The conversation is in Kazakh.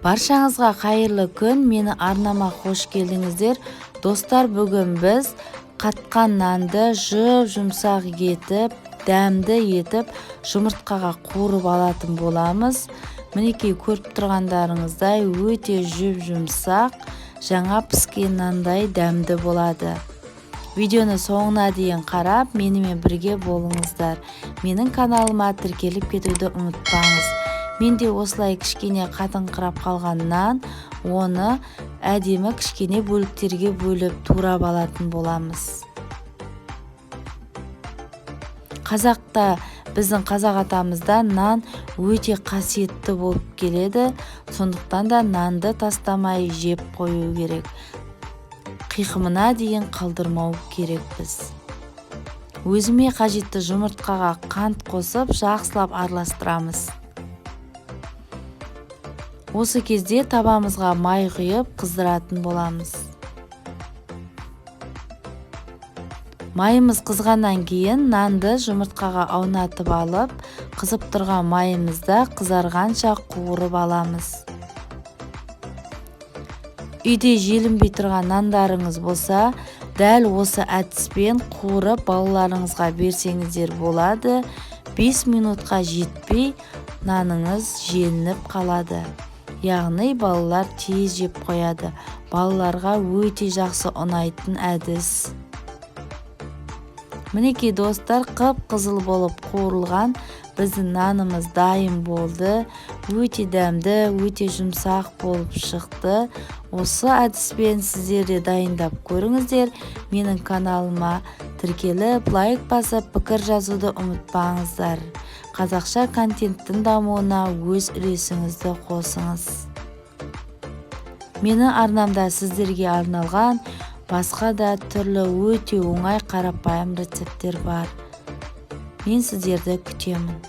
Баршаңызға қайырлы күн, мені арнама қош келдіңіздер. Достар, бүгін біз қатқан нанды жұмсақ етіп, дәмді етіп, жұмыртқаға қуырып алатын боламыз. Мінекей көріп тұрғандарыңыздай өте жұмсақ, жаңа піскен нандай дәмді болады. Видеоны соңына дейін қарап, менімен бірге болыңыздар. Менің каналыма тіркеліп кетуді ұмытпаңыз. Менде осылай кішкене қатыңқырап қалған нан, оны әдемі кішкене бөліктерге бөліп турап алатын боламыз. Қазақта, біздің қазақ атамызда нан өте қасиетті болып келеді. Сондықтан да нанды тастамай жеп қою керек. Қиқымына дейін қалдырмау керекпіз. Өзіме қажетті жұмыртқаға қант қосып, жақсылап араластырамыз. Осы кезде табамызға май құйып қыздыратын боламыз. Майымыз қызғаннан кейін нанды жұмыртқаға аунатып алып, қызып тұрған майымызда қызарғанша қуырып аламыз. Үйде желінбей тұрған нандарыңыз болса, дәл осы әдіспен қуырып балаларыңызға берсеңіздер болады. 5 минутқа жетпей наныңыз желініп қалады. Яғни балалар тез жеп қояды. Балаларға өте жақсы ұнайтын әдіс. Мінекей достар, қып-қызыл болып қуырылған біздің нанымыз дайын болды. Өте дәмді, өте жұмсақ болып шықты. Осы әдіспен сіздер де дайындап көріңіздер. Менің каналыма тіркеліп, лайк басып, пікір жазуды ұмытпаңыздар. Қазақша контенттің дамуына өз үлесіңізді қосыңыз. Менің арнамда сіздерге арналған басқа да түрлі өте оңай қарапайым рецепттер бар. Мен сіздерді күтемін.